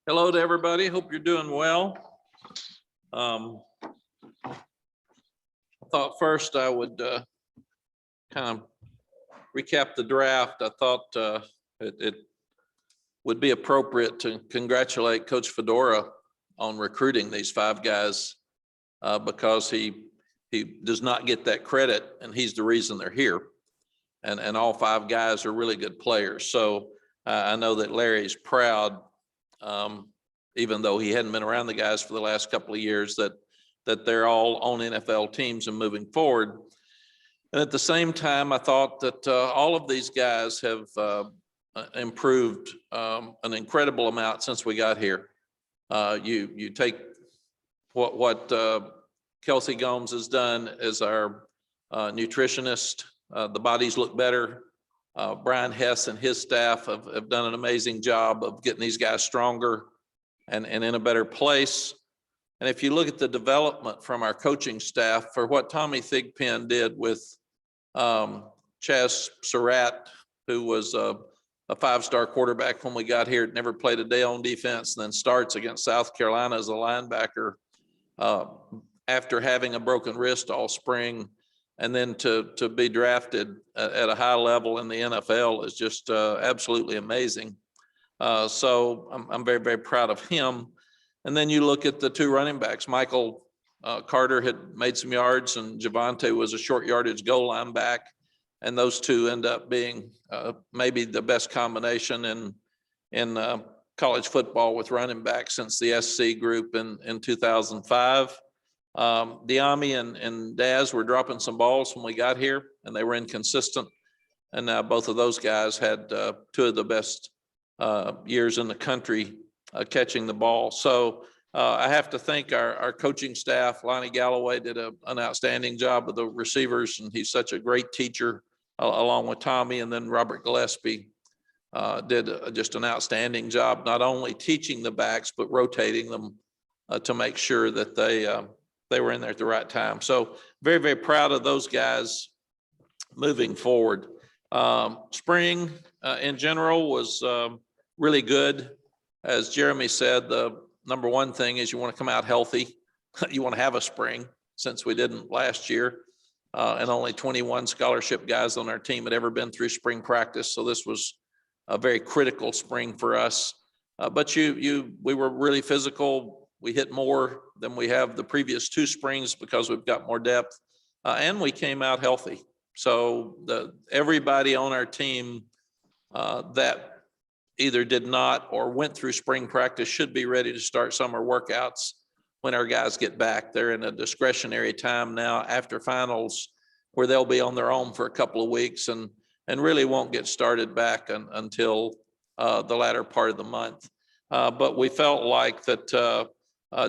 Hello to everybody. Hope you're doing well. I thought first I would kind of recap the draft. I thought it would be appropriate to congratulate Coach Fedora on recruiting these five guys because he does not get that credit, and he's the reason they're here. And all five guys are really good players. So I know that Larry's proud, even though he hadn't been around the guys for the last couple of years, that they're all on NFL teams and moving forward. And at the same time, I thought that all of these guys have improved an incredible amount since we got here. You take what Kelsey Gomes has done as our nutritionist. The bodies look better. Brian Hess and his staff have done an amazing job of getting these guys stronger and in a better place. And if you look at the development from our coaching staff for what Tommy Thigpen did with Chaz Surratt, who was a five-star quarterback when we got here, never played a day on defense, and then starts against South Carolina as a linebacker after having a broken wrist all spring, and then to be drafted at a high level in the NFL is just absolutely amazing. So I'm very, very proud of him. And then you look at the two running backs. Michael Carter had made some yards, and Javonte was a short yardage goal line back. And those two end up being maybe the best combination in college football with running backs since the SC group in 2005. Diami and Daz were dropping some balls when we got here, and they were inconsistent. And now both of those guys had two of the best years in the country catching the ball. So I have to thank our coaching staff. Lonnie Galloway did an outstanding job with the receivers, and he's such a great teacher, along with Tommy. And then Robert Gillespie did just an outstanding job, not only teaching the backs, but rotating them to make sure that they were in there at the right time. So very, very proud of those guys moving forward. Spring in general was really good. As Jeremy said, the number one thing is you want to come out healthy. You want to have a spring, since we didn't last year. And only 21 scholarship guys on our team had ever been through spring practice. So this was a very critical spring for us. But we were really physical. We hit more than we have the previous two springs because we've got more depth, and we came out healthy. So everybody on our team that either did not or went through spring practice should be ready to start summer workouts when our guys get back. They're in a discretionary time now after finals where they'll be on their own for a couple of weeks and really won't get started back until the latter part of the month. But we felt like that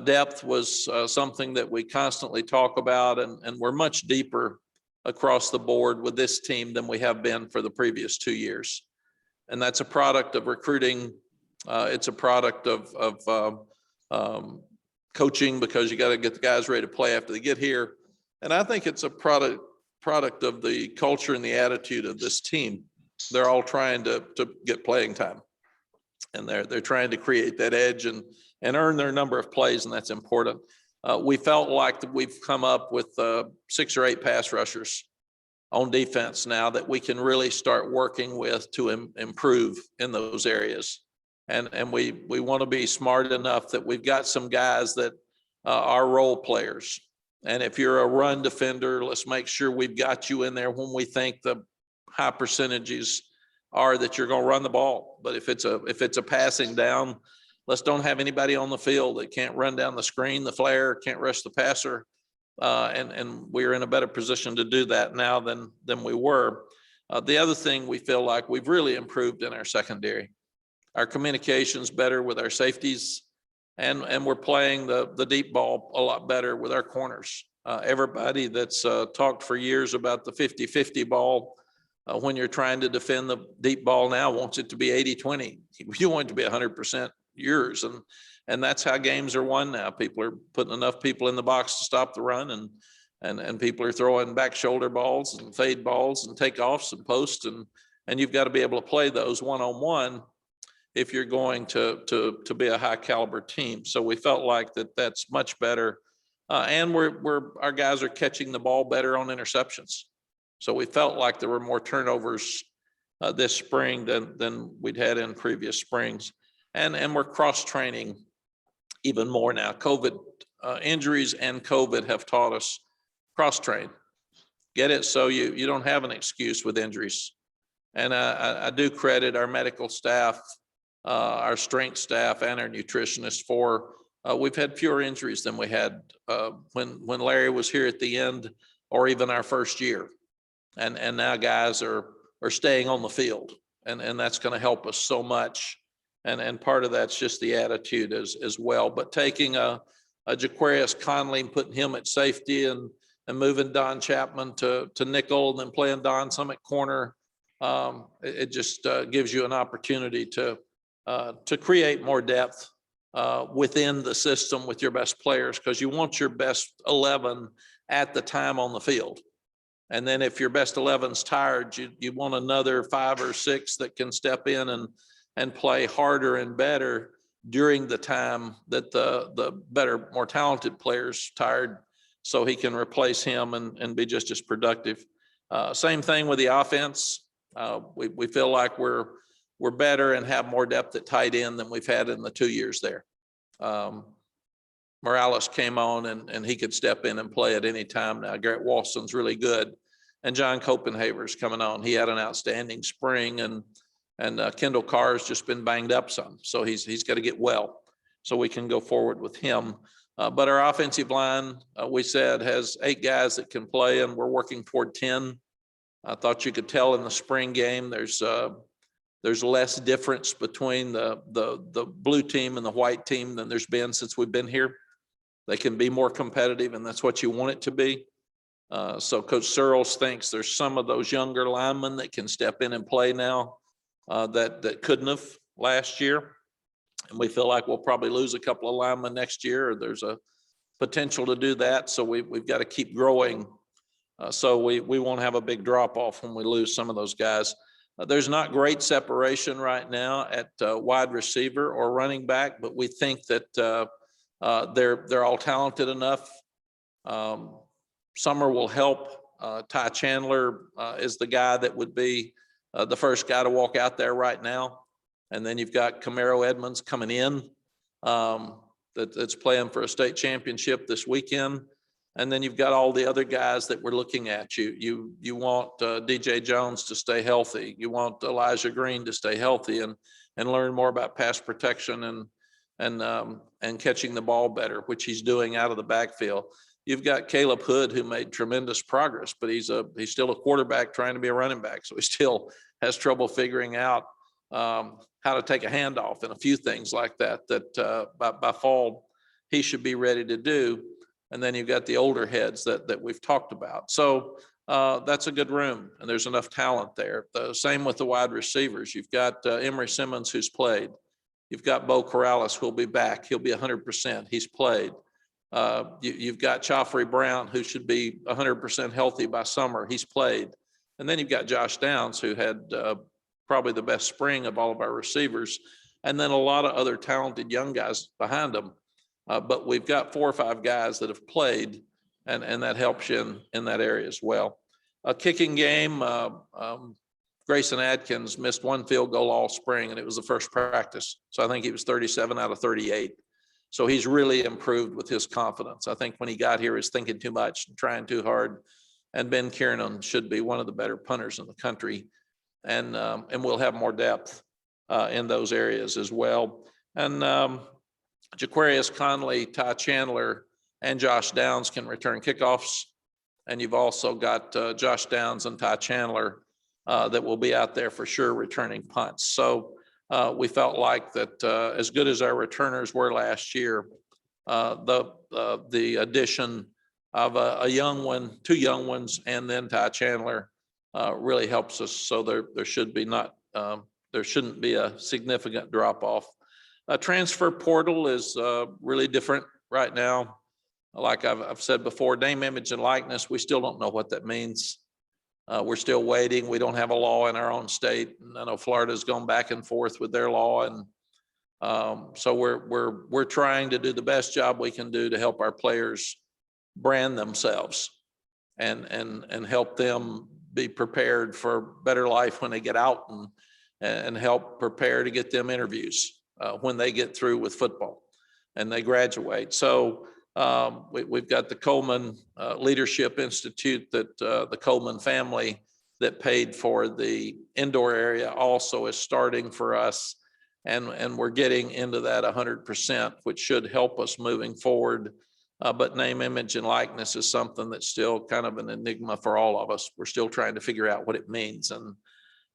depth was something that we constantly talk about, and we're much deeper across the board with this team than we have been for the previous 2 years. And that's a product of recruiting. It's a product of coaching, because you got to get the guys ready to play after they get here. And I think it's a product of the culture and the attitude of this team. They're all trying to get playing time, and they're trying to create that edge and earn their number of plays, and that's important. We felt like that we've come up with 6 or 8 pass rushers on defense now that we can really start working with to improve in those areas. And we want to be smart enough that we've got some guys that are role players. And if you're a run defender, let's make sure we've got you in there when we think the high percentages are that you're going to run the ball. But if it's a passing down, let's don't have anybody on the field that can't run down the screen, the flare, can't rush the passer. And we're in a better position to do that now than we were. The other thing we feel like we've really improved in our secondary. Our communication's better with our safeties, and we're playing the deep ball a lot better with our corners. Everybody that's talked for years about the 50-50 ball, when you're trying to defend the deep ball now, wants it to be 80-20. You want it to be 100% yours. And that's how games are won now. People are putting enough people in the box to stop the run, and people are throwing back shoulder balls and fade balls and takeoffs and posts, and you've got to be able to play those one-on-one. if you're going to be a high caliber team. So we felt like that's much better. And our guys are catching the ball better on interceptions. So we felt like there were more turnovers this spring than we'd had in previous springs. And we're cross training even more now. COVID injuries and COVID have taught us cross train. Get it? So you don't have an excuse with injuries. And I do credit our medical staff, our strength staff, and our nutritionists for we've had fewer injuries than we had when Larry was here at the end, or even our first year. And now guys are staying on the field, and that's going to help us so much. And part of that's just the attitude as well. But taking a Jaquarius Conley and putting him at safety and moving Don Chapman to nickel and then playing Don some at corner, it just gives you an opportunity to create more depth within the system with your best players, because you want your best 11 at the time on the field. And then if your best 11's tired, you want another 5 or 6 that can step in and play harder and better during the time that the better, more talented player's tired, so he can replace him and be just as productive. Same thing with the offense. We feel like we're better and have more depth at tight end than we've had in the 2 years there. Morales came on and he could step in and play at any time now. Garrett Walston's really good. And John Copenhaver's coming on. He had an outstanding spring, and Kendall Carr's just been banged up some. So he's got to get well so we can go forward with him. But our offensive line, we said, has 8 guys that can play, and we're working toward 10. I thought you could tell in the spring game there's less difference between the blue team and the white team than there's been since we've been here. They can be more competitive, and that's what you want it to be. So Coach Searles thinks there's some of those younger linemen that can step in and play now that couldn't have last year. And we feel like we'll probably lose a couple of linemen next year, or there's a potential to do that. So we've got to keep growing. So we won't have a big drop off when we lose some of those guys. There's not great separation right now at wide receiver or running back, but we think that they're all talented enough. Summer will help. Ty Chandler is the guy that would be the first guy to walk out there right now. And then you've got Camaro Edmonds coming in that's playing for a state championship this weekend. And then you've got all the other guys that we're looking at. You want DJ Jones to stay healthy. You want Elijah Green to stay healthy and learn more about pass protection and catching the ball better, which he's doing out of the backfield. You've got Caleb Hood, who made tremendous progress, but he's still a quarterback trying to be a running back. So he still has trouble figuring out how to take a handoff and a few things like that by fall he should be ready to do. And then you've got the older heads that we've talked about. So that's a good room, and there's enough talent there. The same with the wide receivers. You've got Emory Simmons, who's played. You've got Bo Corrales, who'll be back. He'll be 100%. He's played. You've got Joffrey Brown, who should be 100% healthy by summer. He's played. And then you've got Josh Downs, who had probably the best spring of all of our receivers. And then a lot of other talented young guys behind them. But we've got 4 or 5 guys that have played, and that helps you in that area as well. A kicking game, Grayson Adkins missed 1 field goal all spring, and it was the first practice. So I think he was 37 out of 38. So he's really improved with his confidence. I think when he got here, he was thinking too much and trying too hard. And Ben Kiernan should be one of the better punters in the country. And we'll have more depth in those areas as well. And Jaquarius Conley, Ty Chandler, and Josh Downs can return kickoffs. And you've also got Josh Downs and Ty Chandler that will be out there for sure returning punts. So we felt like that as good as our returners were last year, the addition of a young one, 2 young ones, and then Ty Chandler really helps us. So there shouldn't be a significant drop off. Transfer portal is really different right now. Like I've said before, name, image, and likeness, we still don't know what that means. We're still waiting. We don't have a law in our own state. And I know Florida's gone back and forth with their law, and so we're trying to do the best job we can do to help our players brand themselves and help them be prepared for better life when they get out, and help prepare to get them interviews when they get through with football and they graduate. So we've got the Coleman Leadership Institute that the Coleman family that paid for the indoor area also is starting for us. And we're getting into that 100%, which should help us moving forward. But name, image, and likeness is something that's still kind of an enigma for all of us. We're still trying to figure out what it means. And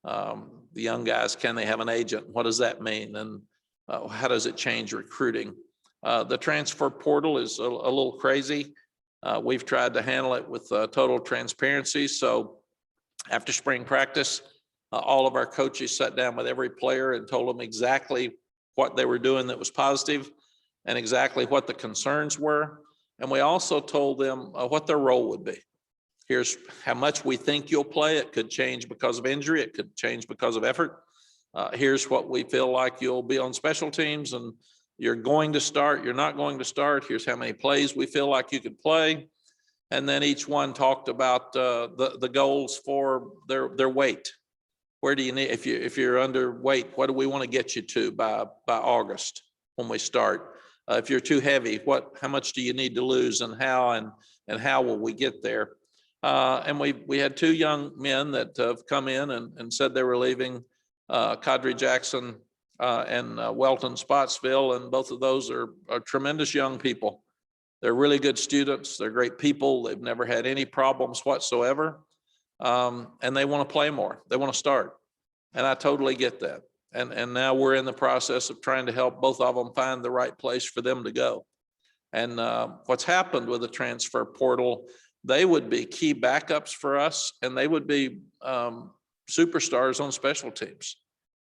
the young guys, can they have an agent? What does that mean? And how does it change recruiting? The transfer portal is a little crazy. We've tried to handle it with total transparency. So after spring practice, all of our coaches sat down with every player and told them exactly what they were doing that was positive and exactly what the concerns were. And we also told them what their role would be. Here's how much we think you'll play. It could change because of injury. It could change because of effort. Here's what we feel like you'll be on special teams, and you're going to start, you're not going to start. Here's how many plays we feel like you could play. And then each one talked about the goals for their weight. Where do you need, if you're underweight, what do we want to get you to by August when we start? If you're too heavy, how much do you need to lose, and how, and how will we get there? And we had two young men that have come in and said they were leaving, Kadri Jackson and Welton Spotsville, and both of those are tremendous young people. They're really good students. They're great people. They've never had any problems whatsoever. And they want to play more. They want to start. And I totally get that. And now we're in the process of trying to help both of them find the right place for them to go. And what's happened with the transfer portal, they would be key backups for us, and they would be superstars on special teams.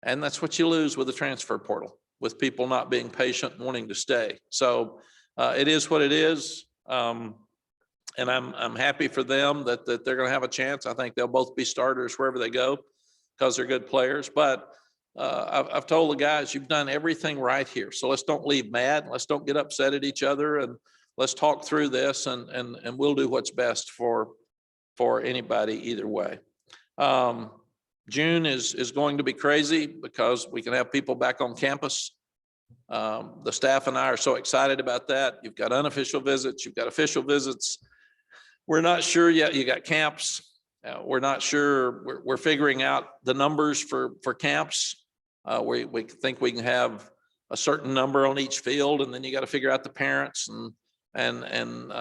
And that's what you lose with the transfer portal, with people not being patient and wanting to stay. So it is what it is. And I'm happy for them that they're going to have a chance. I think they'll both be starters wherever they go because they're good players. But I've told the guys, you've done everything right here. So let's don't leave mad. Let's don't get upset at each other, and let's talk through this, and we'll do what's best for anybody either way. June is going to be crazy because we can have people back on campus. The staff and I are so excited about that. You've got unofficial visits, you've got official visits. We're not sure yet. You got camps. We're not sure. We're figuring out the numbers for camps. We think we can have a certain number on each field, and then you got to figure out the parents, and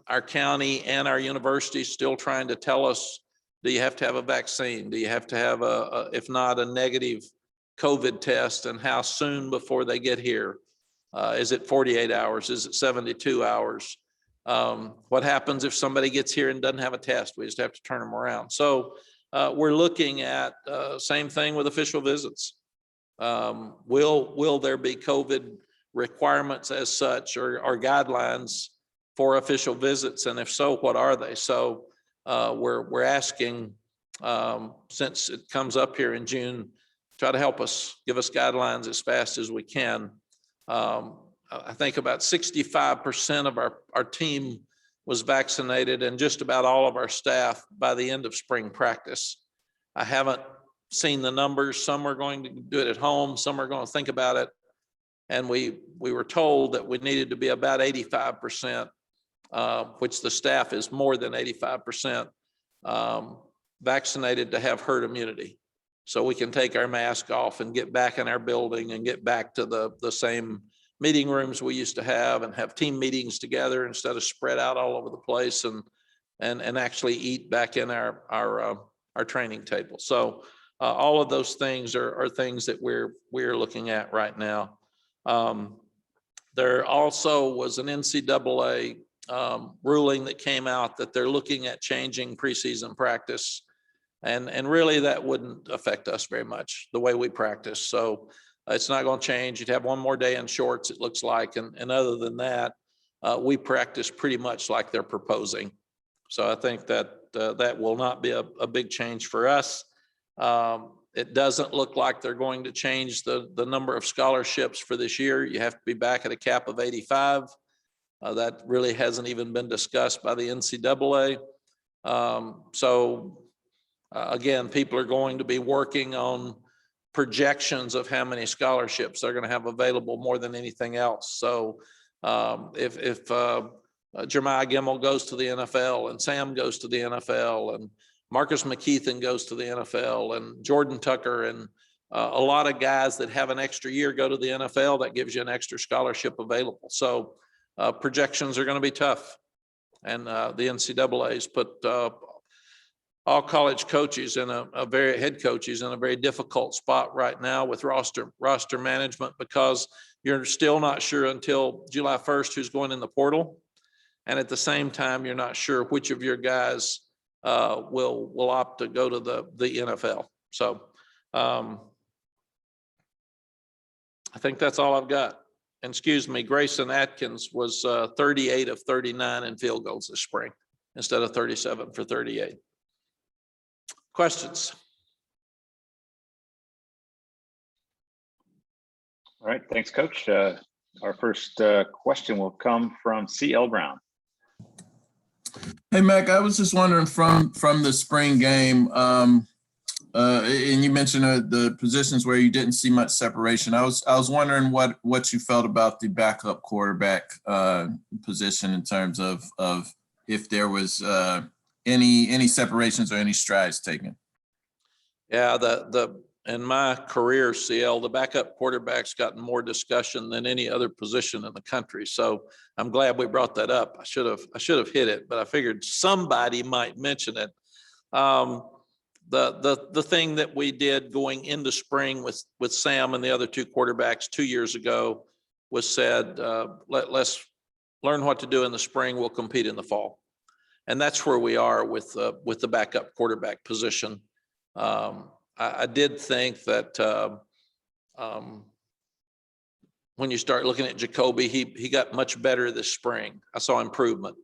our county and our university still trying to tell us, do you have to have a vaccine? Do you have to have if not a negative COVID test, and how soon before they get here? Is it 48 hours? Is it 72 hours? What happens if somebody gets here and doesn't have a test? We just have to turn them around. So we're looking at same thing with official visits. Will there be COVID requirements as such, or guidelines for official visits? And if so, what are they? So we're asking, since it comes up here in June, try to help us, give us guidelines as fast as we can. I think about 65% of our team was vaccinated, and just about all of our staff by the end of spring practice. I haven't seen the numbers. Some are going to do it at home. Some are going to think about it. And we were told that we needed to be about 85%, which the staff is more than 85% vaccinated to have herd immunity. So we can take our mask off and get back in our building and get back to the same meeting rooms we used to have, and have team meetings together instead of spread out all over the place, and actually eat back in our training table. So all of those things are things that we're looking at right now. There also was an NCAA ruling that came out that they're looking at changing preseason practice, and really that wouldn't affect us very much, the way we practice. So it's not going to change. You'd have one more day in shorts, it looks like. And other than that, we practice pretty much like they're proposing. So I think that that will not be a big change for us. It doesn't look like they're going to change the number of scholarships for this year. You have to be back at a cap of 85. That really hasn't even been discussed by the NCAA. Again, people are going to be working on projections of how many scholarships they're going to have available more than anything else. So if Jeremiah Gemmel goes to the NFL and Sam goes to the NFL and Marcus McKeithen goes to the NFL and Jordan Tucker and a lot of guys that have an extra year go to the NFL, that gives you an extra scholarship available. So projections are going to be tough. And the NCAA has put all college coaches in head coaches in a very difficult spot right now with roster management, because you're still not sure until July 1st who's going in the portal. And at the same time, you're not sure which of your guys will opt to go to the NFL. So I think that's all I've got. And excuse me, Grayson Atkins was 38 of 39 in field goals this spring instead of 37 for 38. Questions? All right, thanks, Coach. Our first question will come from C.L. Brown. Hey, Mack, I was just wondering from the spring game, and you mentioned the positions where you didn't see much separation. I was wondering what you felt about the backup quarterback position in terms of if there was any separations or any strides taken. Yeah, in my career, CL, the backup quarterback's gotten more discussion than any other position in the country. So I'm glad we brought that up. I should have hit it, but I figured somebody might mention it. The thing that we did going into spring with Sam and the other two quarterbacks 2 years ago was said, let's learn what to do in the spring. We'll compete in the fall. And that's where we are with the backup quarterback position. I did think that when you start looking at Jacoby, he got much better this spring. I saw improvement,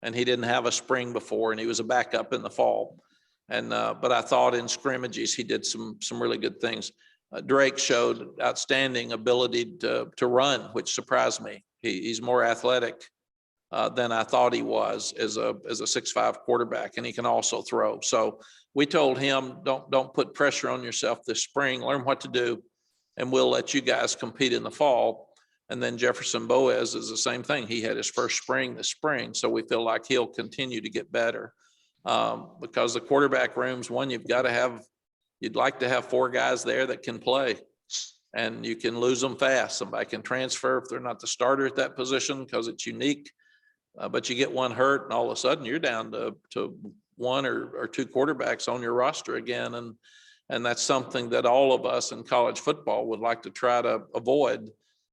and he didn't have a spring before, and he was a backup in the fall. And but I thought in scrimmages he did some really good things. Drake showed outstanding ability to run, which surprised me. He's more athletic than I thought he was as a 6'5" quarterback, and he can also throw. So we told him, don't put pressure on yourself this spring. Learn what to do, and we'll let you guys compete in the fall. And then Jefferson Boaz is the same thing. He had his first spring this spring, so we feel like he'll continue to get better because the quarterback rooms, one, you'd like to have 4 guys there that can play, and you can lose them fast. Somebody can transfer if they're not the starter at that position because it's unique. But you get one hurt, and all of a sudden you're down to 1 or 2 quarterbacks on your roster again. And that's something that all of us in college football would like to try to avoid,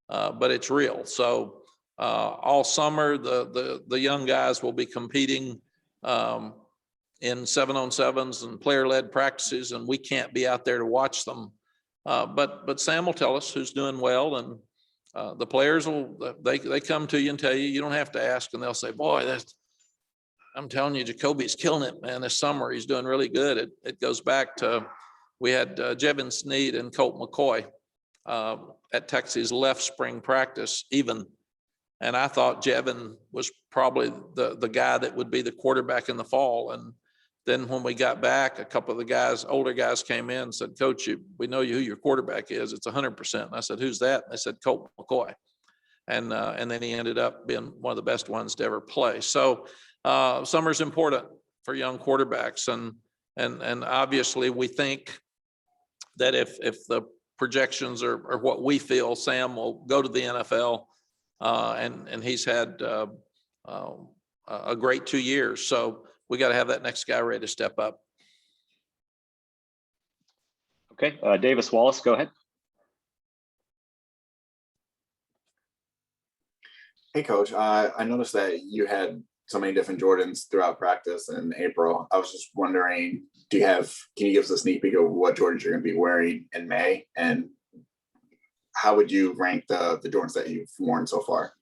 but it's real. So all summer, the young guys will be competing in 7-on-7s and player-led practices, and we can't be out there to watch them. But Sam will tell us who's doing well, and the players they come to you and tell you. You don't have to ask, and they'll say, boy, I'm telling you, Jacoby's killing it, man. This summer he's doing really good. It goes back to, we had Jevin Sneed and Colt McCoy at Texas left spring practice even, and I thought Jevin was probably the guy that would be the quarterback in the fall. And then when we got back, a couple of the guys, older guys, came in and said, Coach, we know who your quarterback is. It's 100%. And I said, who's that? And they said, Colt McCoy. And then he ended up being one of the best ones to ever play. So summer's important for young quarterbacks. And obviously we think that if the projections are what we feel, Sam will go to the NFL. And he's had a great 2 years. So we got to have that next guy ready to step up. Okay, Davis Wallace, go ahead. Hey, Coach. I noticed that you had so many different Jordans throughout practice in April. I was just wondering, can you give us a sneak peek of what Jordans you're going to be wearing in May? And how would you rank the Jordans that you've worn so far?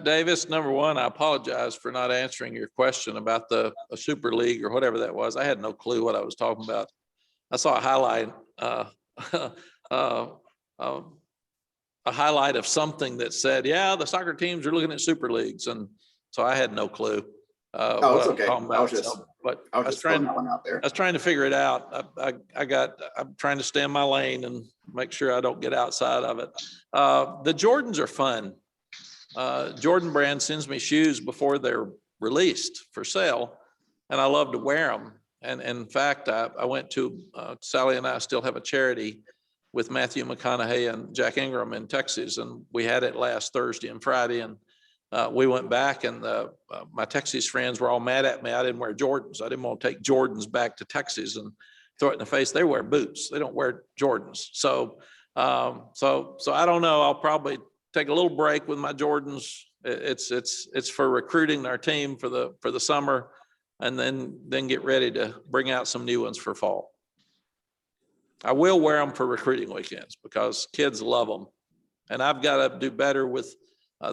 Davis, number one, I apologize for not answering your question about the Super League or whatever that was. I had no clue what I was talking about. I saw a highlight, a highlight of something that said, yeah, the soccer teams are looking at super leagues. And so I had no clue. Oh, What it's I was okay. talking I about. was just, So, but I was just throwing that one out there. I was trying to figure it out. I'm trying to stay in my lane and make sure I don't get outside of it. The Jordans are fun. Jordan Brand sends me shoes before they're released for sale, and I love to wear them. And in fact, I went to, Sally and I still have a charity with Matthew McConaughey and Jack Ingram in Texas, and we had it last Thursday and Friday, and we went back, and my Texas friends were all mad at me. I didn't wear Jordans. I didn't want to take Jordans back to Texas and throw it in the face. They wear boots. They don't wear Jordans. So I don't know. I'll probably take a little break with my Jordans. It's for recruiting our team for the summer, and then get ready to bring out some new ones for fall. I will wear them for recruiting weekends because kids love them, and I've got to do better with.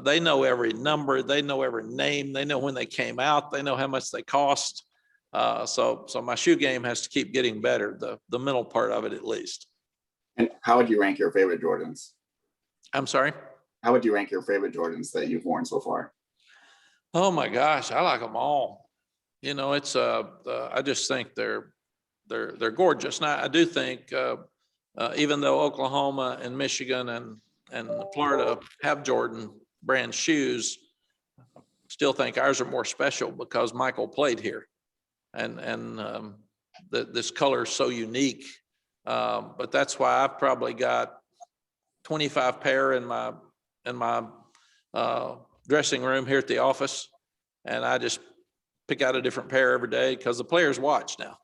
They know every number, they know every name, they know when they came out, they know how much they cost. So my shoe game has to keep getting better, the mental part of it at least. And how would you rank your favorite Jordans? I'm sorry? How would you rank your favorite Jordans that you've worn so far? Oh my gosh, I like them all. You know, it's I just think they're gorgeous. Now I do think even though Oklahoma and Michigan and Florida have Jordan brand shoes, still think ours are more special because Michael played here, and this color is so unique. But that's why I've probably got 25 pair in my dressing room here at the office, and I just pick out a different pair every day because the players watch now.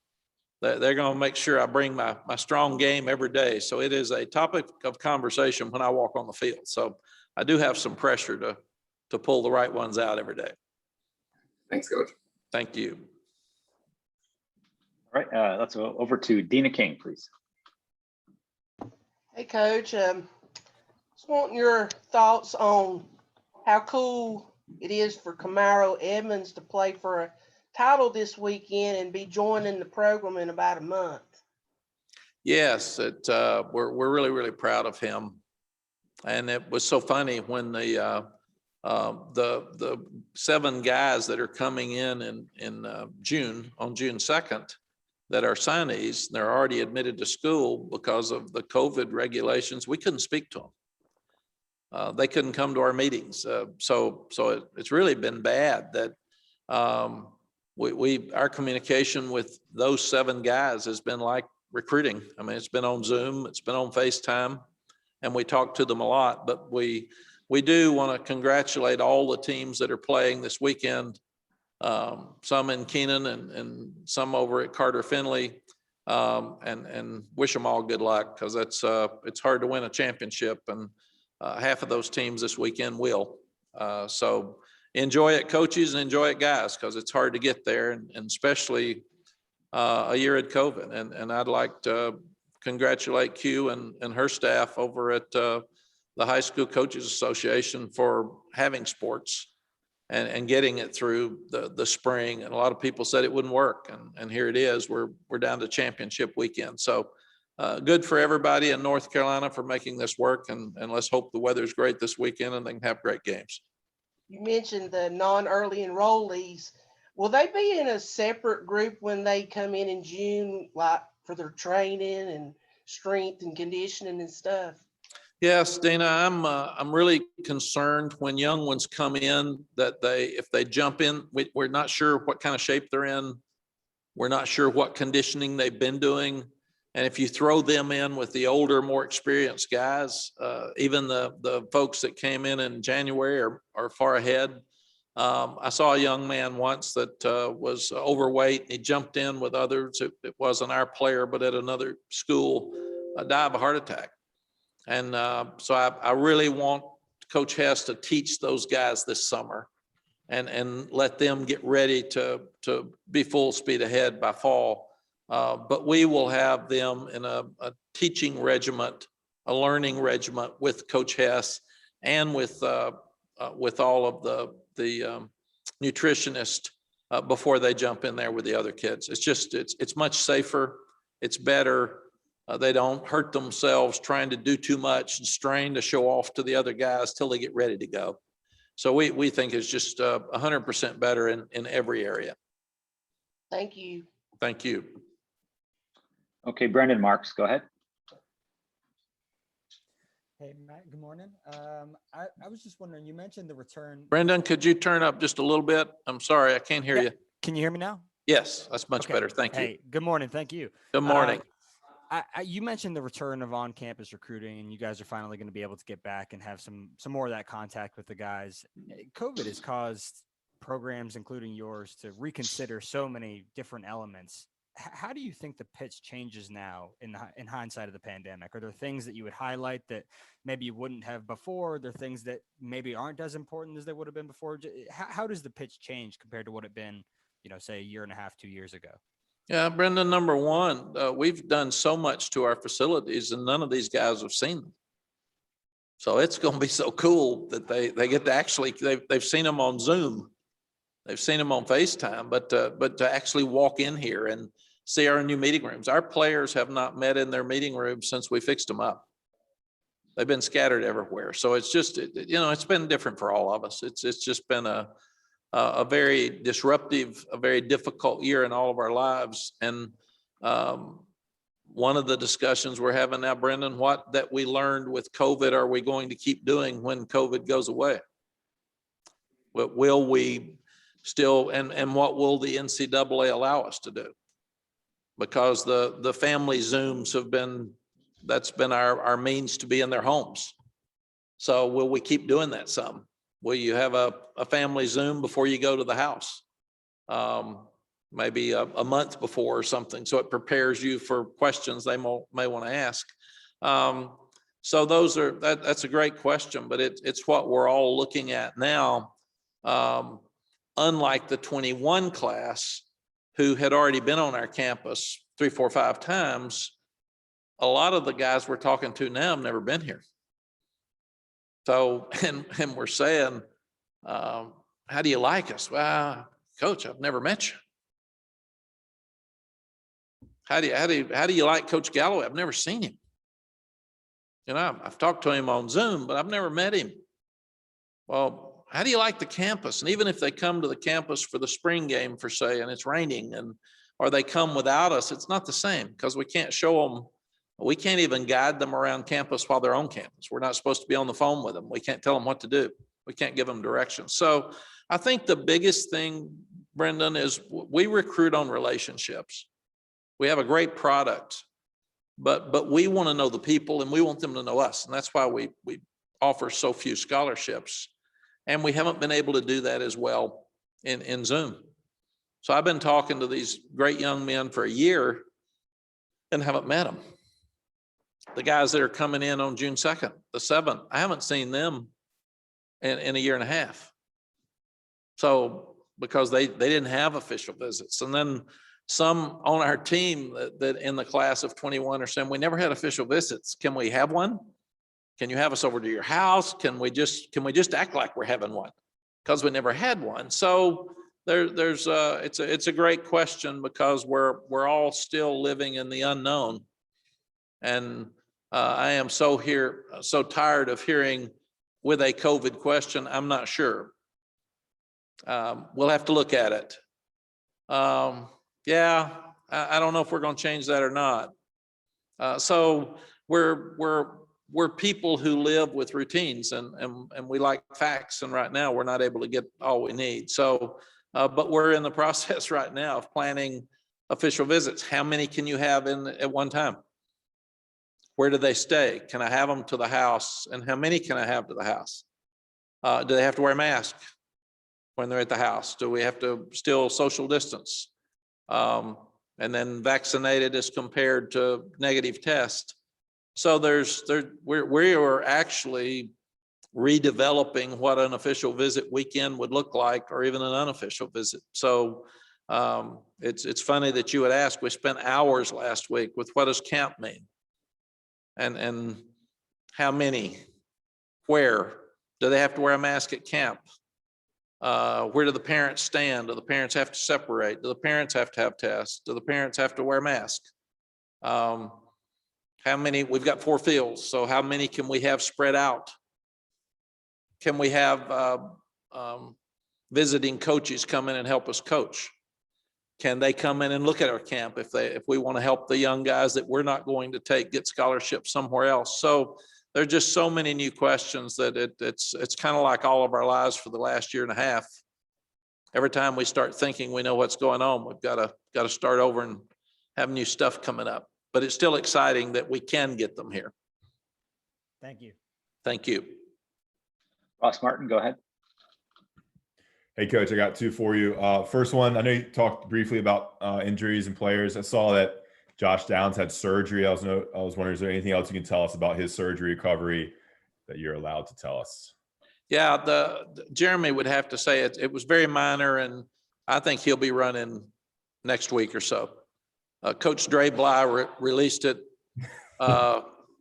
They're going to make sure I bring my strong game every day. So it is a topic of conversation when I walk on the field. So I do have some pressure to pull the right ones out every day. Thanks, Coach. Thank you. All right, let's go over to Dina King, please. Hey, Coach. Just wanting your thoughts on how cool it is for Camaro Edmonds to play for a title this weekend and be joining the program in about a month. Yes, we're really, really proud of him. And it was so funny when the 7 guys that are coming in June, on June 2nd, that are signees, they're already admitted to school because of the COVID regulations. We couldn't speak to them. They couldn't come to our meetings. So it's really been bad that our communication with those 7 guys has been like recruiting. I mean, it's been on Zoom, it's been on FaceTime, and we talk to them a lot. But we do want to congratulate all the teams that are playing this weekend. Some in Keenan and some over at Carter Finley, and wish them all good luck, because it's hard to win a championship, and half of those teams this weekend will. So enjoy it, coaches, and enjoy it, guys, because it's hard to get there, and especially a year at COVID. And I'd like to congratulate Q and her staff over at the High School Coaches Association for having sports and getting it through the spring. And a lot of people said it wouldn't work, and here it is. We're down to championship weekend. So good for everybody in North Carolina for making this work, and let's hope the weather's great this weekend and they can have great games. You mentioned the non-early enrollees. Will they be in a separate group when they come in June, like for their training and strength and conditioning and stuff? Yes, Dana, I'm really concerned when young ones come in that if they jump in, we're not sure what kind of shape they're in. We're not sure what conditioning they've been doing. And if you throw them in with the older, more experienced guys, even the folks that came in January are far ahead. I saw a young man once that was overweight. He jumped in with others. It wasn't our player, but at another school, died of a heart attack. And so I really want Coach Hess to teach those guys this summer and let them get ready to be full speed ahead by fall. But we will have them in a teaching regiment, a learning regiment with Coach Hess and with with all of the nutritionists before they jump in there with the other kids. It's much safer. It's better. They don't hurt themselves trying to do too much and strain to show off to the other guys till they get ready to go. So we think it's just 100% better in every area. Thank you. Thank you. Okay, Brendan Marks, go ahead. Hey, Matt, good morning. I was just wondering, you mentioned the return. Brendan, could you turn up just a little bit? I'm sorry, I can't hear Yeah. you. Can you hear me now? Yes, that's much Okay. better. Thank you. Hey, good morning. Thank you. Good morning. You mentioned the return of on-campus recruiting, and you guys are finally going to be able to get back and have some more of that contact with the guys. COVID has caused programs, including yours, to reconsider so many different elements. How do you think the pitch changes now in hindsight of the pandemic? Are there things that you would highlight that maybe you wouldn't have before? Are there things that maybe aren't as important as they would have been before? How does the pitch change compared to what it been, say a year and a half, 2 years ago? Yeah, Brendan, number one, we've done so much to our facilities and none of these guys have seen them. So it's going to be so cool that they get to actually, they've seen them on Zoom. They've seen them on FaceTime, but to actually walk in here and see our new meeting rooms. Our players have not met in their meeting rooms since we fixed them up. They've been scattered everywhere. So it's just, it's been different for all of us. It's just been a very disruptive, a very difficult year in all of our lives. And one of the discussions we're having now, Brendan, what that we learned with COVID are we going to keep doing when COVID goes away? What will we still, and what will the NCAA allow us to do? Because the family Zooms have been, that's been our means to be in their homes. So will we keep doing that some? Will you have a family Zoom before you go to the house? Maybe a month before or something, so it prepares you for questions they may want to ask. So that's a great question, but it's what we're all looking at now. Unlike the 21 class who had already been on our campus 3, 4, 5 times, a lot of the guys we're talking to now have never been here. So, and we're saying, how do you like us? Well, Coach, I've never met you. How do you like Coach Galloway? I've never seen him. I've talked to him on Zoom, but I've never met him. Well, how do you like the campus? And even if they come to the campus for the spring game, for say, and it's raining, or they come without us, it's not the same because we can't show them. We can't even guide them around campus while they're on campus. We're not supposed to be on the phone with them. We can't tell them what to do. We can't give them directions. So I think the biggest thing, Brendan, is we recruit on relationships. We have a great product, but we want to know the people and we want them to know us. And that's why we offer so few scholarships. And we haven't been able to do that as well in Zoom. So I've been talking to these great young men for a year and haven't met them. The guys that are coming in on June 2nd, the 7th, I haven't seen them in a year and a half. So because they didn't have official visits. And then some on our team that in the class of 21 are saying, we never had official visits. Can we have one? Can you have us over to your house? Can we just act like we're having one? Because we never had one. So it's a great question because we're all still living in the unknown. And I am so tired of hearing with a COVID question, I'm not sure. We'll have to look at it. Yeah, I don't know if we're going to change that or not. So we're people who live with routines and we like facts. And right now we're not able to get all we need. So, but we're in the process right now of planning official visits. How many can you have at one time? Where do they stay? Can I have them to the house? And how many can I have to the house? Do they have to wear a mask when they're at the house? Do we have to still social distance? And then vaccinated as compared to negative test. So we are actually redeveloping what an official visit weekend would look like, or even an unofficial visit. So it's funny that you would ask. We spent hours last week with what does camp mean? And how many, where, Do they have to wear a mask at camp? Where do the parents stand? Do the parents have to separate? Do the parents have to have tests? Do the parents have to wear masks? How many? We've got 4 fields, so how many can we have spread out? Can we have visiting coaches come in and help us coach? Can they come in and look at our camp if we want to help the young guys that we're not going to get scholarships somewhere else? So there's just so many new questions that it's kind of like all of our lives for the last year and a half. Every time we start thinking we know what's going on, we've got to start over and have new stuff coming up. But it's still exciting that we can get them here. Thank you. Thank you. Ross Martin, go ahead. Hey, Coach, I got 2 for you. First one, I know you talked briefly about injuries and players. I saw that Josh Downs had surgery. I was wondering, is there anything else you can tell us about his surgery recovery that you're allowed to tell us? Yeah, Jeremy would have to say it was very minor, and I think he'll be running next week or so. Coach Dre Bly released it.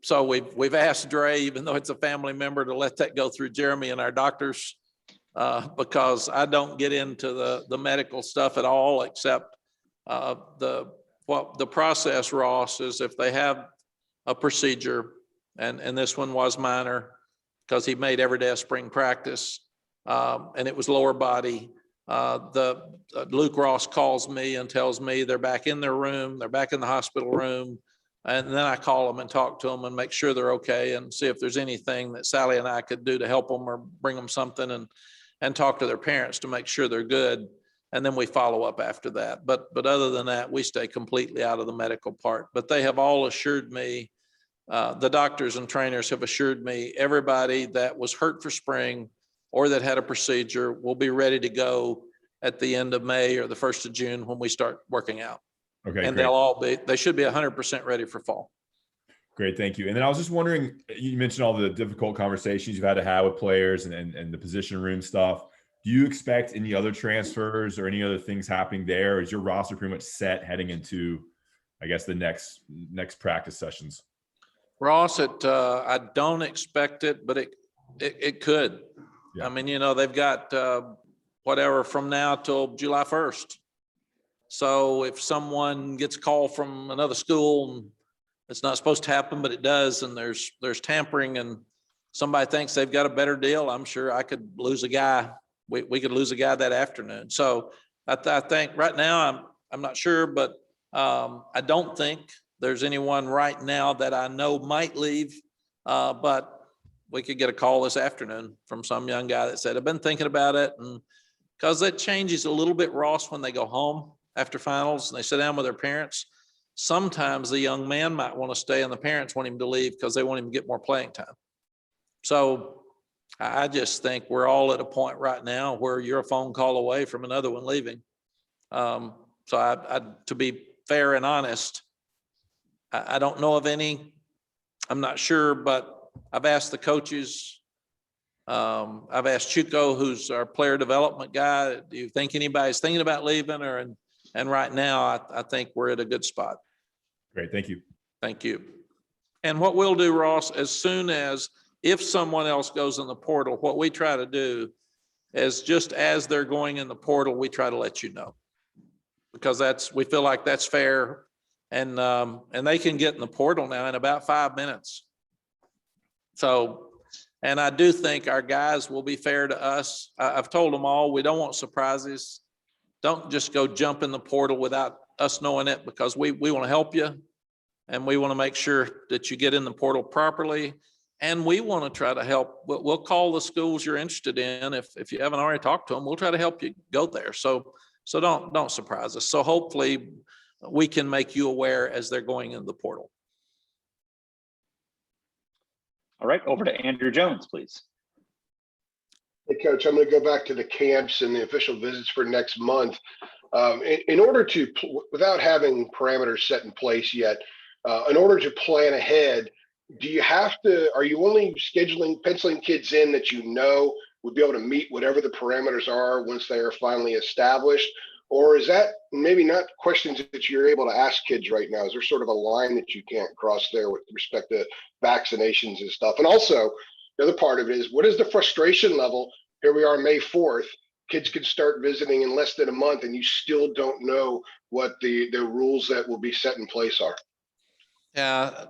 So we've asked Dre, even though it's a family member, to let that go through Jeremy and our doctors, because I don't get into the medical stuff at all, except the process, Ross, is if they have a procedure, and this one was minor because he made every day of spring practice, and it was lower body. Luke Ross calls me and tells me they're back in their room, they're back in the hospital room. And then I call them and talk to them and make sure they're okay and see if there's anything that Sally and I could do to help them or bring them something, and talk to their parents to make sure they're good. And then we follow up after that. But other than that, we stay completely out of the medical part. But they have all assured me, the doctors and trainers have assured me, everybody that was hurt for spring or that had a procedure will be ready to go at the end of May or the 1st of June when we start working out. Okay, and great. they should be 100% ready for fall. Great, thank you. And then I was just wondering, you mentioned all the difficult conversations you've had to have with players and the position room stuff. Do you expect any other transfers or any other things happening there? Or is your roster pretty much set heading into, I guess, the next practice sessions? Ross, I don't expect it, but it could. Yeah. I mean, they've got whatever from now till July 1st. So if someone gets a call from another school and it's not supposed to happen, but it does, and there's tampering and somebody thinks they've got a better deal, I'm sure I could lose a guy. We could lose a guy that afternoon. So I think right now I'm not sure, but I don't think there's anyone right now that I know might leave, but we could get a call this afternoon from some young guy that said, I've been thinking about it. And because it changes a little bit, Ross, when they go home after finals and they sit down with their parents, sometimes the young man might want to stay and the parents want him to leave because they want him to get more playing time. So I just think we're all at a point right now where you're a phone call away from another one leaving. So I to be fair and honest, I don't know of any. I'm not sure, but I've asked the coaches. I've asked Chuko, who's our player development guy, do you think anybody's thinking about leaving? And right now, I think we're at a good spot. Great, thank you. Thank you. And what we'll do, Ross, as soon as, if someone else goes in the portal, what we try to do is just as they're going in the portal, we try to let you know. Because we feel like that's fair. And they can get in the portal now in about 5 minutes. So, and I do think our guys will be fair to us. I've told them all, we don't want surprises. Don't just go jump in the portal without us knowing it, because we want to help you. And we want to make sure that you get in the portal properly. And we want to try to help. We'll call the schools you're interested in. If you haven't already talked to them, we'll try to help you go there. So don't surprise us. So hopefully we can make you aware as they're going in the portal. All right, over to Andrew Jones, please. Hey, Coach, I'm going to go back to the camps and the official visits for next month. In order to, without having parameters set in place yet, in order to plan ahead, do you have to, are you only penciling kids in that you know would be able to meet whatever the parameters are once they are finally established? Or is that maybe not questions that you're able to ask kids right now? Is there sort of a line that you can't cross there with respect to vaccinations and stuff? And also, the other part of it is, what is the frustration level? Here we are, May 4th. Kids can start visiting in less than a month, and you still don't know what the rules that will be set in place are. Yeah,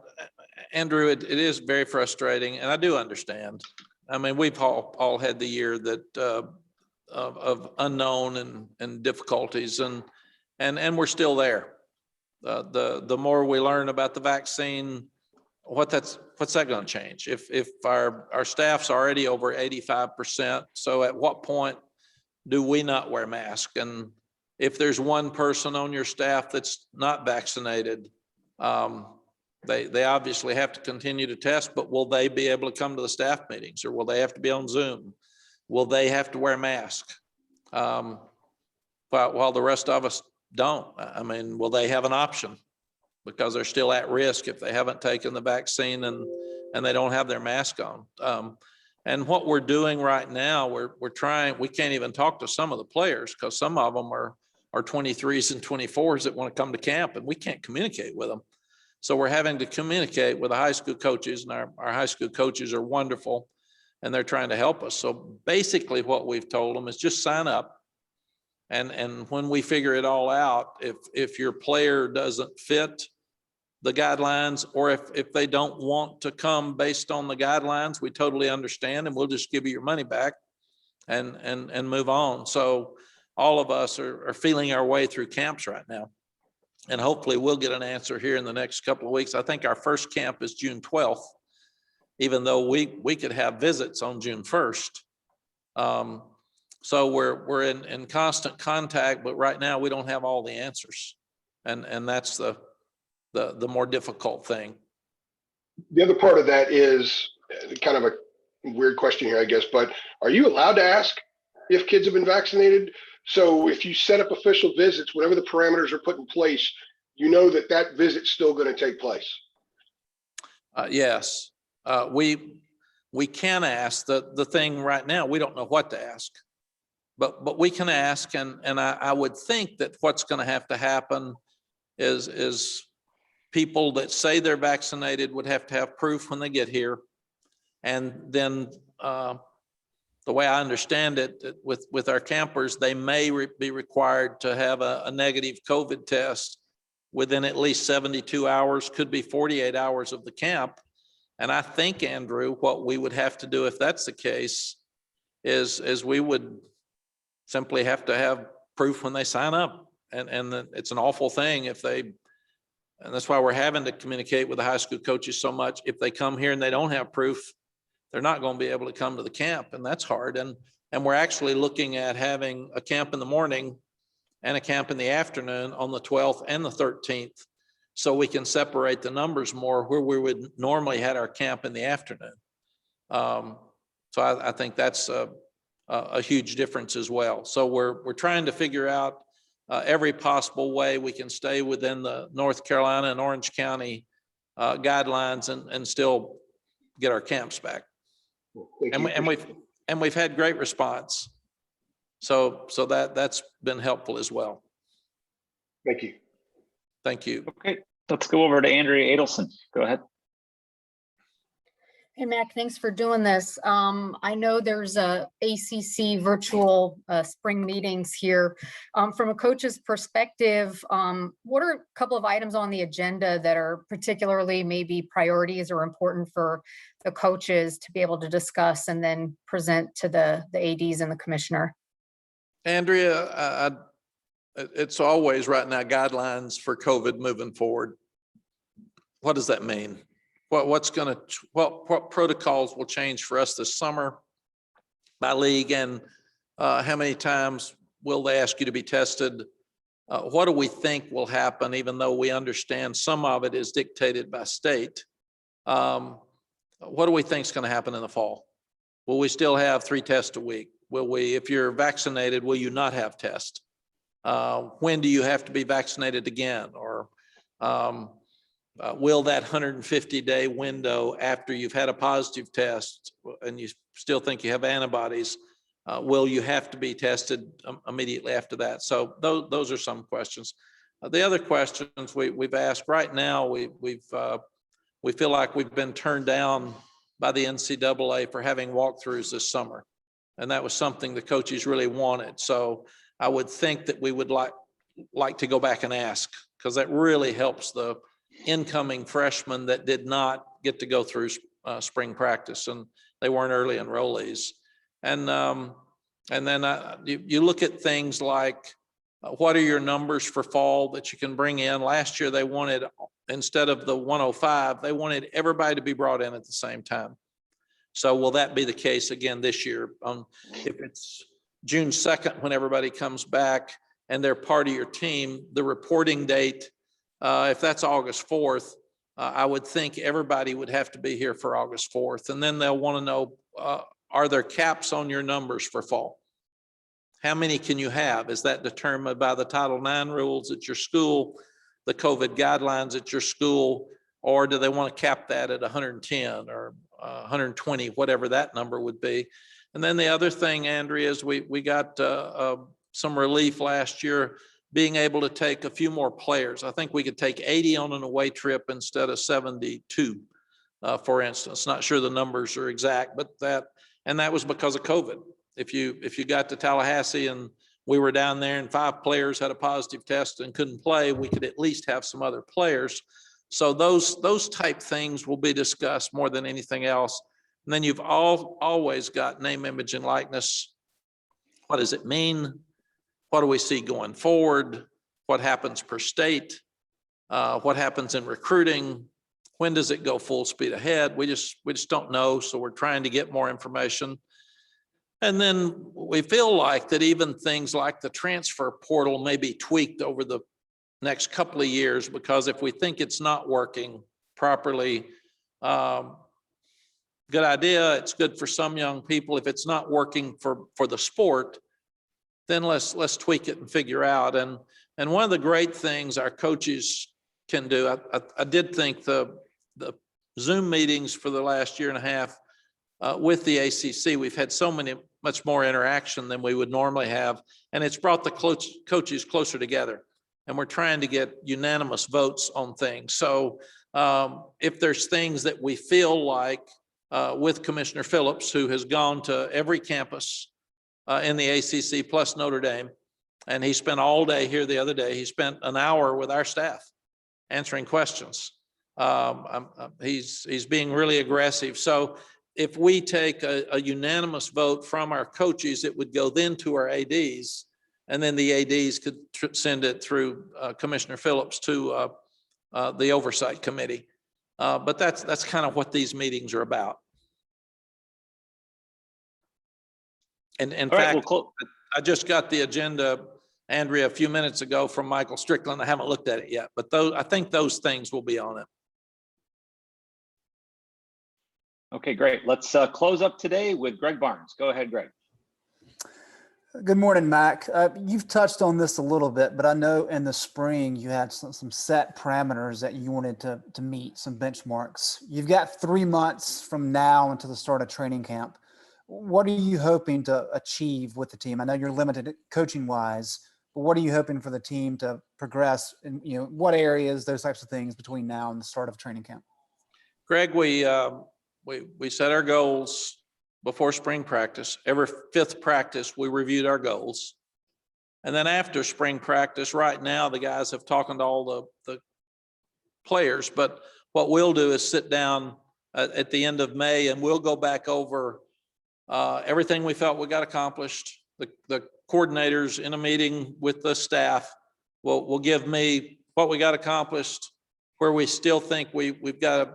Andrew, it is very frustrating, and I do understand. I mean, we've all had the year that of unknown and difficulties, and we're still there. The more we learn about the vaccine, what's that going to change? If our staff's already over 85%, so at what point do we not wear masks? And if there's one person on your staff that's not vaccinated, they obviously have to continue to test, but will they be able to come to the staff meetings, or will they have to be on Zoom? Will they have to wear masks? While the rest of us don't. I mean, will they have an option? Because they're still at risk if they haven't taken the vaccine and they don't have their mask on. And what we're doing right now, we're trying, we can't even talk to some of the players because some of them are 23s and 24s that want to come to camp, and we can't communicate with them. So we're having to communicate with the high school coaches, and our high school coaches are wonderful, and they're trying to help us. So basically what we've told them is just sign up. And when we figure it all out, if your player doesn't fit the guidelines, or if they don't want to come based on the guidelines, we totally understand, and we'll just give you your money back and move on. So all of us are feeling our way through camps right now. And hopefully we'll get an answer here in the next couple of weeks. I think our first camp is June 12th, even though we could have visits on June 1st. So we're in constant contact, but right now we don't have all the answers. And that's the more difficult thing. The other part of that is kind of a weird question here, I guess, but are you allowed to ask if kids have been vaccinated? So if you set up official visits, whatever the parameters are put in place, you know that visit's still going to take place. Yes, we can ask. The thing right now, we don't know what to ask, but we can ask, and I would think that what's going to have to happen is people that say they're vaccinated would have to have proof when they get here, and then the way I understand it, with our campers, they may be required to have a negative COVID test within at least 72 hours, could be 48 hours of the camp. And I think, Andrew, what we would have to do if that's the case is we would simply have to have proof when they sign up. And it's an awful thing if they, and that's why we're having to communicate with the high school coaches so much. If they come here and they don't have proof, they're not going to be able to come to the camp, and that's hard. And we're actually looking at having a camp in the morning and a camp in the afternoon on the 12th and the 13th, so we can separate the numbers more, where we would normally had our camp in the afternoon. So I think that's a huge difference as well. So we're trying to figure out every possible way we can stay within the North Carolina and Orange County guidelines and still get our camps back. And we've had great response. So that's been helpful as well. Thank you. Thank you. Okay, let's go over to Andrea Adelson. Go ahead. Hey, Mack, thanks for doing this. I know there's a ACC virtual spring meetings here. From a coach's perspective, what are a couple of items on the agenda that are particularly maybe priorities or important for the coaches to be able to discuss and then present to the ADs and the commissioner? Andrea, it's always right now guidelines for COVID moving forward. What does that mean? What protocols will change for us this summer by league, and how many times will they ask you to be tested? What do we think will happen, even though we understand some of it is dictated by state? What do we think is going to happen in the fall? Will we still have 3 tests a week? Will we, if you're vaccinated, will you not have tests? When do you have to be vaccinated again? Or will that 150-day window after you've had a positive test and you still think you have antibodies, will you have to be tested immediately after that? So those are some questions. The other questions we've asked right now, we feel like we've been turned down by the NCAA for having walkthroughs this summer. And that was something the coaches really wanted. So I would think that we would like to go back and ask, because that really helps the incoming freshmen that did not get to go through spring practice, and they weren't early enrollees. And then you look at things like what are your numbers for fall that you can bring in. Last year they wanted, instead of the 105, they wanted everybody to be brought in at the same time. So will that be the case again this year? If it's June 2nd when everybody comes back and they're part of your team, the reporting date, if that's August 4th, I would think everybody would have to be here for August 4th. And then they'll want to know, are there caps on your numbers for fall? How many can you have? Is that determined by the Title IX rules at your school, the COVID guidelines at your school, or do they want to cap that at 110 or 120, whatever that number would be? And then the other thing, Andrea, is we got some relief last year being able to take a few more players. I think we could take 80 on an away trip instead of 72, for instance. Not sure the numbers are exact, but that was because of COVID. If you got to Tallahassee and we were down there and 5 players had a positive test and couldn't play, we could at least have some other players. So those type things will be discussed more than anything else. And then you've always got name, image, and likeness. What does it mean? What do we see going forward? What happens per state? What happens in recruiting? When does it go full speed ahead? We just don't know. So we're trying to get more information. And then we feel like that even things like the transfer portal may be tweaked over the next couple of years, because if we think it's not working properly, good idea. It's good for some young people. If it's not working for the sport, then let's tweak it and figure out. And one of the great things our coaches can do, I did think the Zoom meetings for the last year and a half with the ACC, we've had much more interaction than we would normally have. And it's brought the coaches closer together. And we're trying to get unanimous votes on things. So if there's things that we feel like with Commissioner Phillips, who has gone to every campus in the ACC plus Notre Dame, and he spent all day here the other day. He spent an hour with our staff answering questions. He's being really aggressive. So if we take a unanimous vote from our coaches, it would go then to our ADs, and then the ADs could send it through Commissioner Phillips to the oversight committee. But that's kind of what these meetings are about. And in fact, I just got the agenda, Andrea, a few minutes ago from Michael Strickland. I haven't looked at it yet, but I think those things will be on it. Okay, great. Let's close up today with Greg Barnes. Go ahead, Greg. Good morning, Mack. You've touched on this a little bit, but I know in the spring you had some set parameters that you wanted to meet, some benchmarks. You've got 3 months from now until the start of training camp. What are you hoping to achieve with the team? I know you're limited coaching wise, but what are you hoping for the team to progress in, what areas, those types of things between now and the start of training camp? Greg, we set our goals before spring practice. Every 5th practice, we reviewed our goals. And then after spring practice, right now, the guys have talked to all the players, but what we'll do is sit down at the end of May and we'll go back over everything we felt we got accomplished. The coordinators in a meeting with the staff will give me what we got accomplished, where we still think we've got to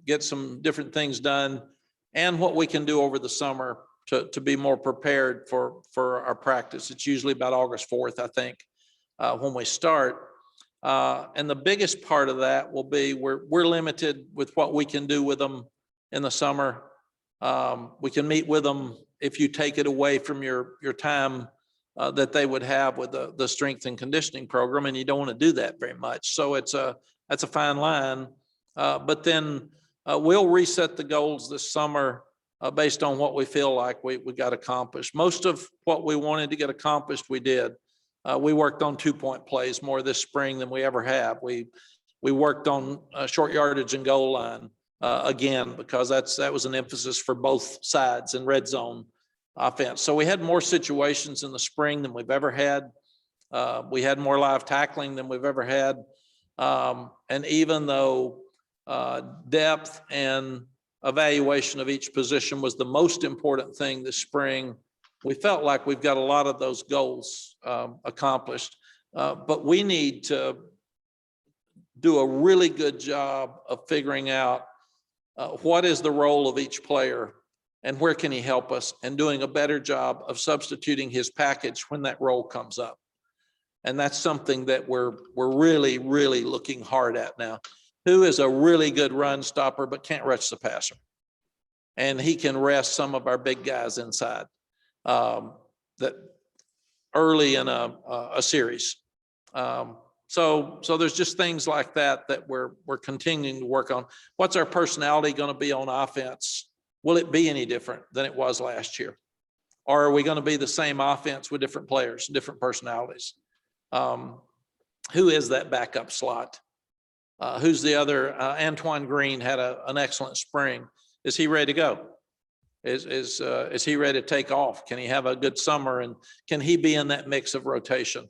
get some different things done, and what we can do over the summer to be more prepared for our practice. It's usually about August 4th, I think, when we start. And the biggest part of that will be we're limited with what we can do with them in the summer. We can meet with them if you take it away from your time that they would have with the strength and conditioning program, and you don't want to do that very much. So that's a fine line. But then we'll reset the goals this summer based on what we feel like we got accomplished. Most of what we wanted to get accomplished, we did. We worked on 2-point plays more this spring than we ever have. We worked on short yardage and goal line. again, because that was an emphasis for both sides in red zone offense. So we had more situations in the spring than we've ever had. We had more live tackling than we've ever had. And even though depth and evaluation of each position was the most important thing this spring, we felt like we've got a lot of those goals accomplished. But we need to do a really good job of figuring out what is the role of each player and where can he help us, and doing a better job of substituting his package when that role comes up. And that's something that we're really, really looking hard at now. Who is a really good run stopper but can't rush the passer? And he can rest some of our big guys inside that early in a series. So there's just things like that we're continuing to work on. What's our personality going to be on offense? Will it be any different than it was last year? Or are we going to be the same offense with different players, different personalities? Who is that backup slot? Who's the other? Antoine Green had an excellent spring. Is he ready to go? Is he ready to take off? Can he have a good summer? And can he be in that mix of rotation?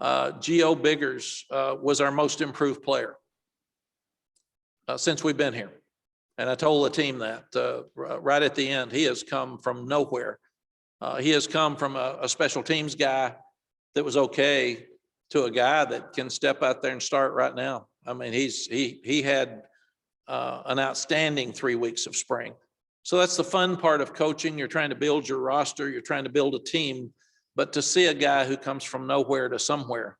Gio Biggers was our most improved player since we've been here. And I told the team that right at the end. He has come from nowhere. He has come from a special teams guy that was okay to a guy that can step out there and start right now. I mean, he had an outstanding 3 weeks of spring. So that's the fun part of coaching. You're trying to build your roster. You're trying to build a team. But to see a guy who comes from nowhere to somewhere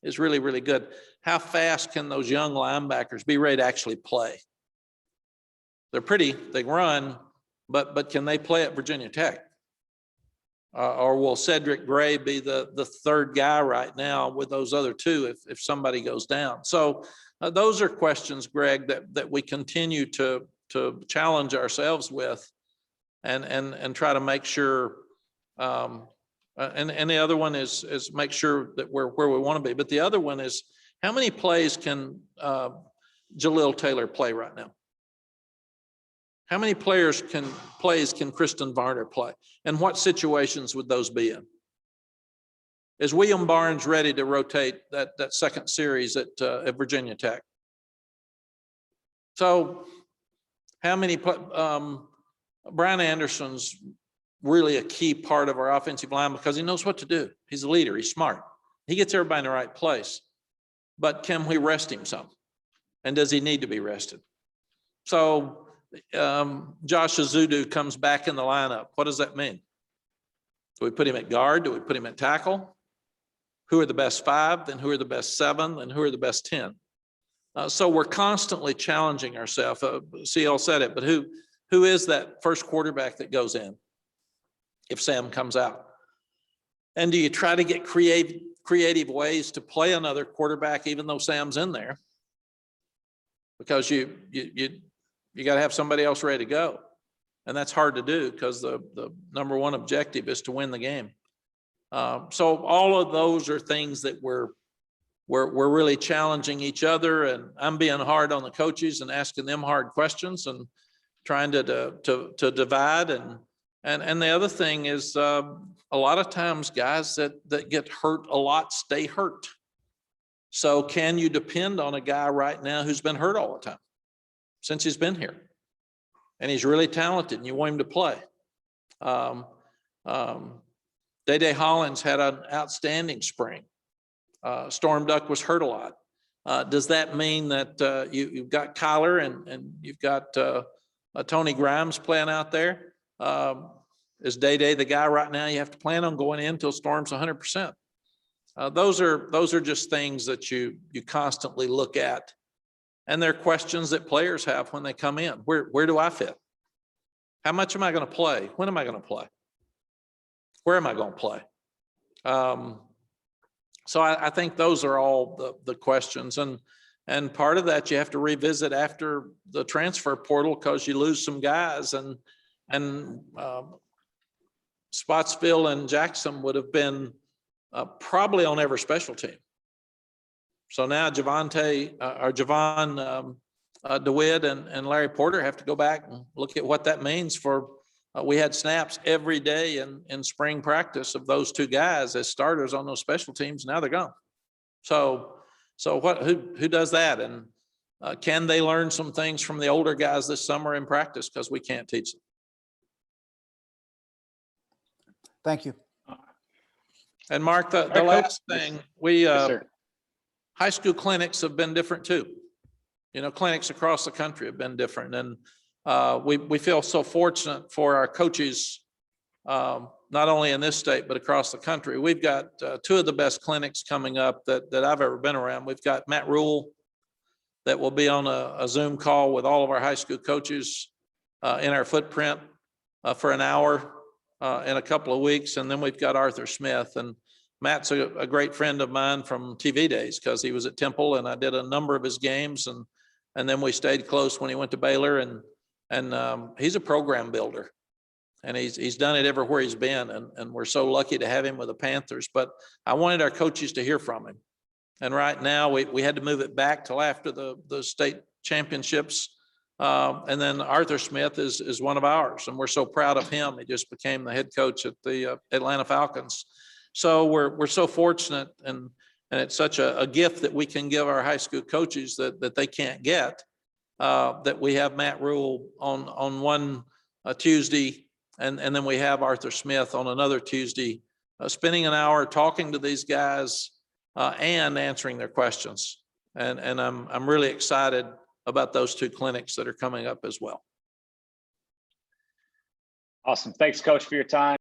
is really, really good. How fast can those young linebackers be ready to actually play? They're pretty, they run, but can they play at Virginia Tech? Or will Cedric Gray be the third guy right now with those other two if somebody goes down? So those are questions, Greg, that we continue to challenge ourselves with and try to make sure. And the other one is make sure that we're where we want to be. But the other one is, how many plays can Jalil Taylor play right now? How many plays can Kristen Varner play? And what situations would those be in? Is William Barnes ready to rotate that second series at Virginia Tech? So how many, Brian Anderson's really a key part of our offensive line because he knows what to do. He's a leader, he's smart. He gets everybody in the right place. But can we rest him some? And does he need to be rested? So Josh Azudu comes back in the lineup. What does that mean? Do we put him at guard? Do we put him at tackle? Who are the best 5? Then who are the best 7? And who are the best 10? So we're constantly challenging ourselves. CL said it, but who is that first quarterback that goes in if Sam comes out? And do you try to get creative ways to play another quarterback even though Sam's in there? Because you got to have somebody else ready to go. And that's hard to do because the number one objective is to win the game. So all of those are things that we're really challenging each other, and I'm being hard on the coaches and asking them hard questions and trying to divide. And the other thing is a lot of times guys that get hurt a lot stay hurt. So can you depend on a guy right now who's been hurt all the time since he's been here? And he's really talented and you want him to play. Day Hollins had an outstanding spring. Storm Duck was hurt a lot. Does that mean that you've got Kyler and you've got Tony Grimes playing out there? Is Day the guy right now you have to plan on going in until Storm's 100%? Those are just things that you constantly look at. And they're questions that players have when they come in. Where do I fit? How much am I going to play? When am I going to play? Where am I going to play? So I think those are all the questions. And part of that you have to revisit after the transfer portal because you lose some guys. And Spotsville and Jackson would have been probably on every special team. So now Javon DeWitt and Larry Porter have to go back and look at what that means for, we had snaps every day in spring practice of those two guys as starters on those special teams. Now they're gone. So who does that? And can they learn some things from the older guys this summer in practice? Because we can't teach them. Thank you. And Mark, the right, Coach. last thing, we Yes, sir. high school clinics have been different too. You know, clinics across the country have been different, and we feel so fortunate for our coaches, not only in this state but across the country. We've got two of the best clinics coming up that I've ever been around. We've got Matt Rule that will be on a Zoom call with all of our high school coaches in our footprint for an hour in a couple of weeks, and then we've got Arthur Smith. And Matt's a great friend of mine from TV days because he was at Temple and I did a number of his games, and then we stayed close when he went to Baylor, and he's a program builder, and he's done it everywhere he's been, and we're so lucky to have him with the Panthers. But I wanted our coaches to hear from him, and right now we had to move it back till after the state championships, and then Arthur Smith is one of ours, and we're so proud of him. He just became the head coach at the Atlanta Falcons. So we're so fortunate, and it's such a gift that we can give our high school coaches that they can't get, that we have Matt Rule on one Tuesday, and then we have Arthur Smith on another Tuesday, spending an hour talking to these guys and answering their questions. And I'm really excited about those two clinics that are coming up as well. Awesome. Thanks, Coach, for your time.